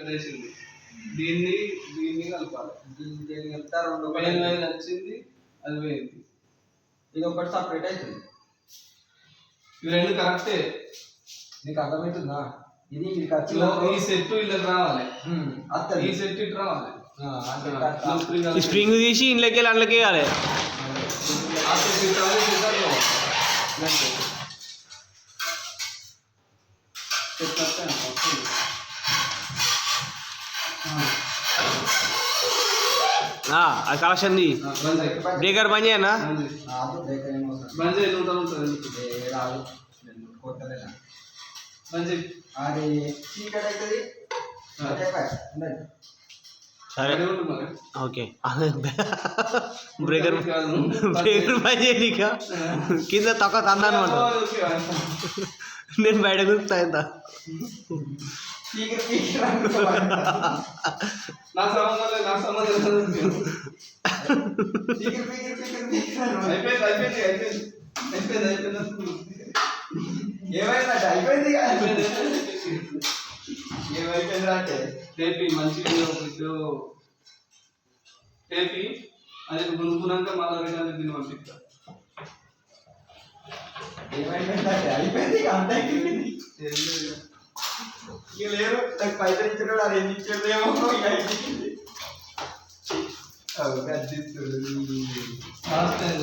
వేసింది. దీన్ని దీన్ని కలపాలి. దీన్ని కలిపితే రెండు వేలు వచ్చింది, అది వేయింది. ఇది ఒకటి సపరేట్ అవుతుంది. ఇవి రెండు కరెక్టే. నీకు అర్థమవుతుందా? ఇది ఈ సెట్ ఇళ్ళకి రావాలి, ఈ సెట్ ఇటు రావాలి. స్ప్రింగ్ తీసి ఇంట్లోకి వెళ్ళి అందులోకి వేయాలి. ఆ సెట్ ఇటు రావాలి, అది కలెక్షన్ది బ్రేకర్ బంద్ చేయనా? బంద్ చేయి, ఉంటుంది అది చీకటి అవుతుంది. సరే ఓకే. బ్రేకర్ బ్రేకర్ బంద్ చేయనిక కింద తక్కువ తందనమాట. నేను బయట గుర్తా ఎంత ఏమైపోయిందంటే టేపి మంచిగా టేపి అది గునుకున్నాక మళ్ళీ వేయడానికి దీన్ని పంపిస్తా. ఏమైపోయిందంటే అయిపోయింది. అంత అయిపోయింది. ఇక లేరు నాకు పైసలు ఇచ్చాడు, అది ఎన్ని ఇచ్చాడేమో.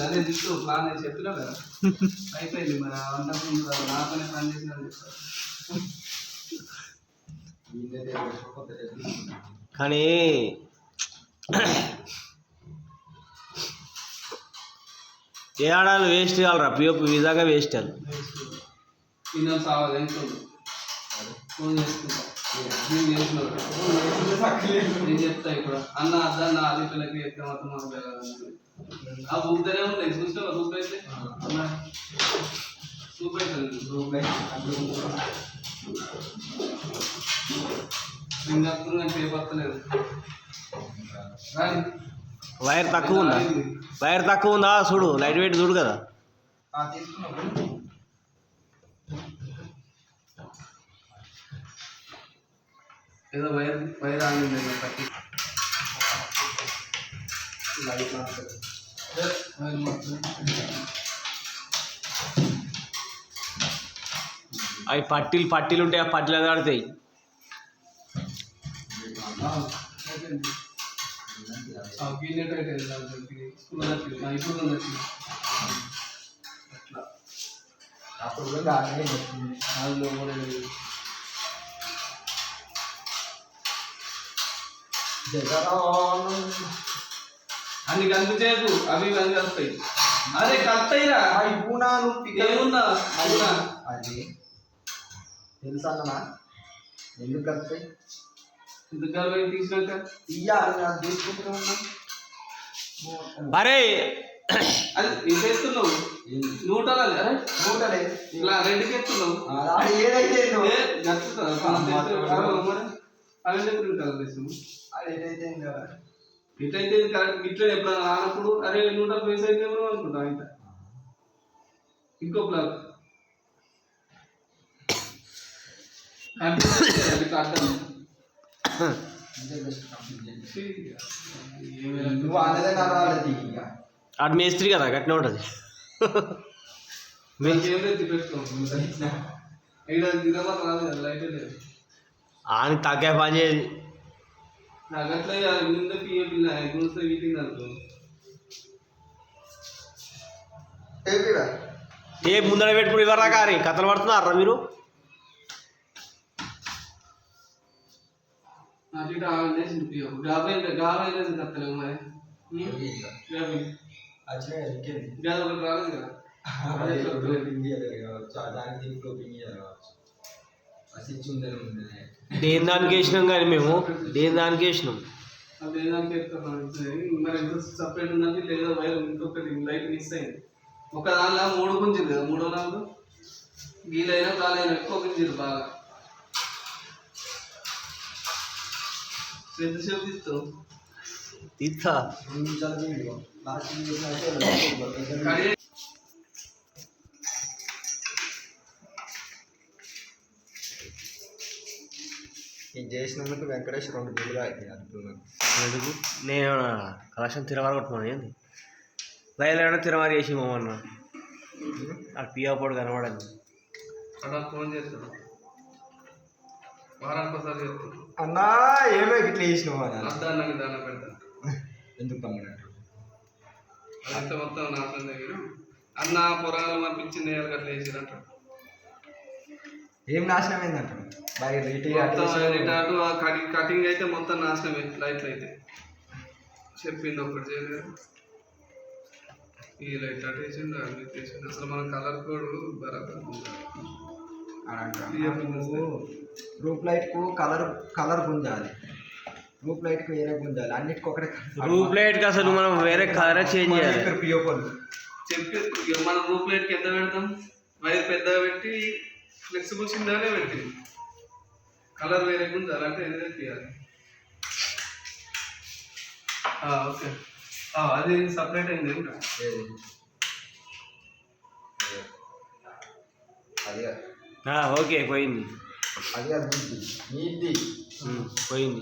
అదే దిక్కు ప్లాన్ అని చెప్పినా కదా, అయిపోయింది. మరి అంతకుముందు నాతోనే పని చేసిన కానీ ఏ ఆడాలి వేస్ట్ కావాలరా. పిఓపి విధాగా వేస్ట్ అది. తిన్నా సావాలి ఎంత ఫోన్ చేసుకుంటా. నేను చెప్తా ఇప్పుడు అన్న అద్దన్న ఆది పిల్లకి ఎక్కడ మొత్తం మాకు ఆ ఊపితేనే ఉన్నాయి. చూసినా రూప్ అయితే సూప్ అవుతుంది. పేపర్తలేదు. వైర్ తక్కువ ఉందా? వైర్ తక్కువ ఉందా చూడు, లైట్ వెయిట్ చూడు కదా. ఏదో వైర్ వైర్ ఆగింది పట్టి అవి పట్టీలు ఉంటాయి, ఆ పట్టీలు కడతాయి. అన్ని కలుపు చేయకు, అవి అవి కలుపుతాయి. అదే కలుపుతాయిరా. ఏముందా అది తెలుసా అన్నమా? ఎందుకు కలుపుతాయి? ఎందుకు కలిపి తీసినాక తీసుకుంటూ ఉన్నా. అరే అది చేస్తున్నావు నూటలే ఇలా రెండుకి ఎత్తున్నావు. ఏదైతే ఇట్లయితే కరెక్ట్. ఇట్లా ఎప్పుడైనా రానప్పుడు అరే 100 పైసా అయిందేమో అనుకుంటాం. ఇంత ఇంకో ప్లాన్ అర్థం. అటు మేస్త్రి కదా గట్టిన ఉంటుంది. అని తగ్గే పని చేయదు. నాకు అట్లా ముందు పిల్ల గుంత వీటింగ్ అనుకో. ఏ ముందర పెట్టుకుని ఇవ్వరా కానీ కథలు పడుతున్నారా మీరు? కత్తలేవు మరి రాలేదు కదా. దేని దానికి వేసినాం కానీ మేము దేని దానికి వేసినాం. అది ఏదానికి ఎత్తాను మరి ఎంత సపరేట్ ఉందంటే లేదా వైర్ ఇంకొకటి లైట్ మిస్ అయింది. ఒక దానిలో 3 గుంజింది కదా, 3వ దాంట్లో గీలైనా దాలైనా ఎక్కువ గుంజింది బాగా. ఎంతసేపు తీస్తావు? తీస్తా. చేసినందుకు వెంకటేష్ 2 బిల్లుగా అవుతాయి అనుకున్నాను. ఎందుకు నేను కలెక్షన్ తిరగాలి కొట్టుకున్నాను ఏంది లైవ్లో తిరగాలి చేసి మమ్మల్ని అది పియా పొడి కనబడదు అలా ఫోన్ చేస్తాడు వారానికి ఒకసారి చెప్తాడు అన్నా ఏమో ఇట్లా చేసినావు అని అద్దాన్ని దాన్ని పెడతాను ఎందుకు తమ్ముడు అదంతా మొత్తం నాశనం దగ్గర అన్న పొరగాలు పంపించింది అట్లా వేసినట్టు ఏం నాశనం అయిందంటాడు బాగా రేట్ కటింగ్ అయితే మొత్తం నాశనమే లైట్లు అయితే చెప్పింది ఒకటి చేయలేదు ఈ లైట్ అటు వేసిండు అన్ని వేసిండు అసలు మన కలర్ కోడ్ బరాబర్ రూప్ లైట్కు కలర్ గుంజాలి రూప్ లైట్కు వేరే గుంజాలి అన్నిటికీ ఒకటే రూప్ లైట్కి అసలు మనం వేరే కలర్ చేంజ్ చేయాలి పియోపలు చెప్పి మనం రూప్ లైట్కి ఎంత పెడతాం వైర్ పెద్దగా పెట్టి ఫ్లెక్సిబుల్ చిన్నగానే పెట్టింది కలర్ వేరే గుంజాలి అంటే ఏదైతే తీయాలి ఓకే అది సపరేట్ అయింది అది ఓకే పోయింది అది నీది పోయింది